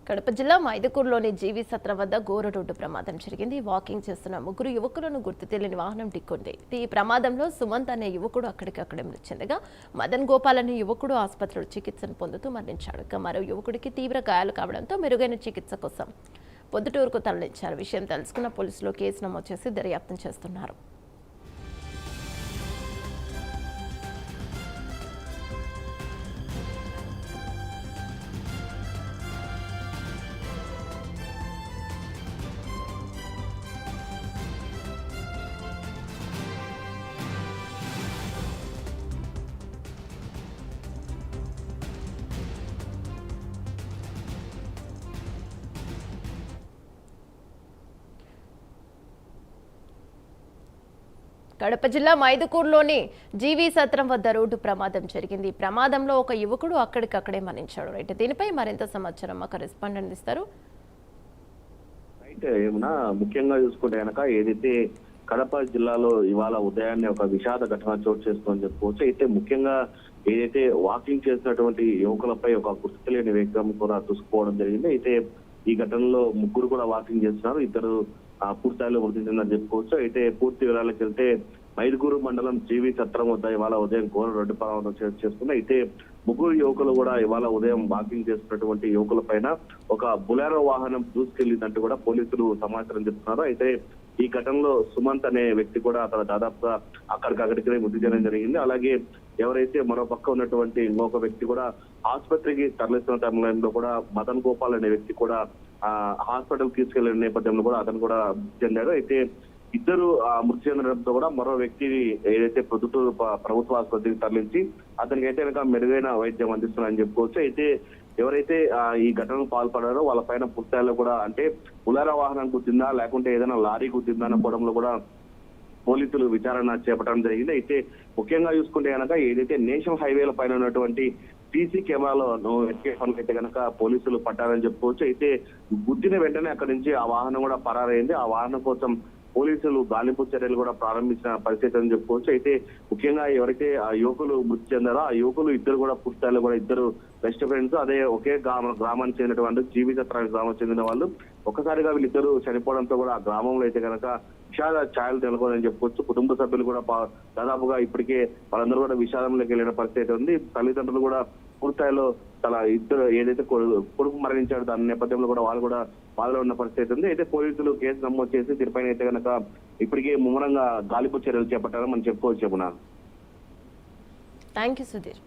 కడప జిల్లా మైదుకూరులోని జీవి సత్రం వద్ద ఘోర రోడ్డు ప్రమాదం జరిగింది. వాకింగ్ చేస్తున్న ముగ్గురు యువకులను గుర్తు తెలియని వాహనం ఢీకొంది. ఈ ప్రమాదంలో సుమంత్ అనే యువకుడు అక్కడికక్కడే మృతి చెందగా మదన్ గోపాల్ అనే యువకుడు ఆసుపత్రిలో చికిత్సను పొందుతూ మరణించాడు. మరో యువకుడికి తీవ్ర గాయాలు కావడంతో మెరుగైన చికిత్స కోసం పొద్దుటూరుకు తరలించారు. విషయం తెలుసుకున్న పోలీసులు కేసు నమోదు చేసి దర్యాప్తు చేస్తున్నారు. కడప జిల్లా మైదుకూరులోని జీవి సత్రం వద్ద రోడ్డు ప్రమాదం జరిగింది. ప్రమాదంలో ఒక యువకుడు అక్కడికక్కడే మరణించాడు. అయితే దీనిపై మరింత సమాచారం మా కరెస్పాండెంట్ ఇస్తారు. అయితే ఏమన్నా ముఖ్యంగా చూసుకుంటే కనుక ఏదైతే కడప జిల్లాలో ఇవాళ ఉదయాన్నే ఒక విషాద ఘటన చోటు చేస్తుందని చెప్పుకోవచ్చు. అయితే ముఖ్యంగా ఏదైతే వాకింగ్ చేసినటువంటి యువకులపై ఒక గుర్తు తెలియని వేగం కూడా చూసుకోవడం జరిగింది. అయితే ఈ ఘటనలో ముగ్గురు కూడా వాకింగ్ చేస్తున్నారు. ఇద్దరు పూర్తిస్థాయిలో మృతి చెందని చెప్పుకోవచ్చు. అయితే పూర్తి వివరాలకు వెళ్తే మైదుకూరు మండలం జీవి సత్రం వద్ద ఇవాళ ఉదయం ఘోర రోడ్డు ప్రమాదం చేస్తుంది. అయితే ముగ్గురు యువకులు కూడా ఇవాళ ఉదయం వాకింగ్ చేస్తున్నటువంటి యువకుల పైన ఒక బులెరో వాహనం దూసుకెళ్లిందంటూ కూడా పోలీసులు సమాచారం చెప్తున్నారు. అయితే ఈ ఘటనలో సుమంత్ అనే వ్యక్తి కూడా అతను దాదాపుగా అక్కడికక్కడికి మృతి చెందడం జరిగింది. అలాగే ఎవరైతే మరో పక్క ఉన్నటువంటి ఇంకొక వ్యక్తి కూడా ఆసుపత్రికి తరలిస్తున్న టైంలో కూడా మదన్ గోపాల్ అనే వ్యక్తి కూడా హాస్పిటల్ తీసుకెళ్లిన నేపథ్యంలో కూడా అతను కూడా చెందాడు. అయితే ఇద్దరు మృతి చెందడంతో కూడా మరో వ్యక్తి ఏదైతే పొద్దుటూరు ప్రభుత్వ ఆసుపత్రికి తరలించి అతనికి అయితే కనుక మెరుగైన వైద్యం అందిస్తున్నారని చెప్పుకోవచ్చు. అయితే ఎవరైతే ఈ ఘటనకు పాల్పడారో వాళ్ళ పైన పూర్తిస్థాయిలో కూడా అంటే ఉలార వాహనం గుద్దిందా లేకుంటే ఏదైనా లారీ గుద్దిందా అనుకోవడంలో కూడా పోలీసులు విచారణ చేపట్టడం జరిగింది. అయితే ముఖ్యంగా చూసుకుంటే కనుక ఏదైతే నేషనల్ హైవేల పైన ఉన్నటువంటి సీసీ కెమెరాలో అయితే కనుక పోలీసులు పట్టారని చెప్పుకోవచ్చు. అయితే గుద్దిన వెంటనే అక్కడి నుంచి ఆ వాహనం కూడా పరారైంది. ఆ వాహనం కోసం పోలీసులు గాలింపు చర్యలు కూడా ప్రారంభించిన పరిస్థితి అని చెప్పుకోవచ్చు. అయితే ముఖ్యంగా ఎవరైతే ఆ యువకులు మృతి చెందారో ఆ యువకులు ఇద్దరు కూడా పూర్తిస్థాయిలో కూడా ఇద్దరు బెస్ట్ ఫ్రెండ్స్. అదే ఒకే గ్రామానికి చెందినటువంటి జీవి సత్రానికి గ్రామానికి చెందిన వాళ్ళు ఒక్కసారిగా వీళ్ళిద్దరు చనిపోవడంతో కూడా ఆ గ్రామంలో అయితే కనుక విషాద ఛాయలు తెలుకోవాలని చెప్పుకోవచ్చు. కుటుంబ సభ్యులు కూడా దాదాపుగా ఇప్పటికే వాళ్ళందరూ కూడా విషాదంలోకి వెళ్ళిన పరిస్థితి ఉంది. తల్లిదండ్రులు కూడా పూర్తిస్థాయిలో చాలా ఇద్దరు ఏదైతే కొడుకు మరణించాడు దాని నేపథ్యంలో కూడా వాళ్ళు కూడా బాధలో ఉన్న పరిస్థితి ఉంది. అయితే పోలీసులు కేసు నమోదు చేసి దీనిపైన అయితే కనుక ఇప్పటికే ముమ్మరంగా గాలింపు చర్యలు చేపట్టారని మనం చెప్పుకోవచ్చు. Thank you Sudheer.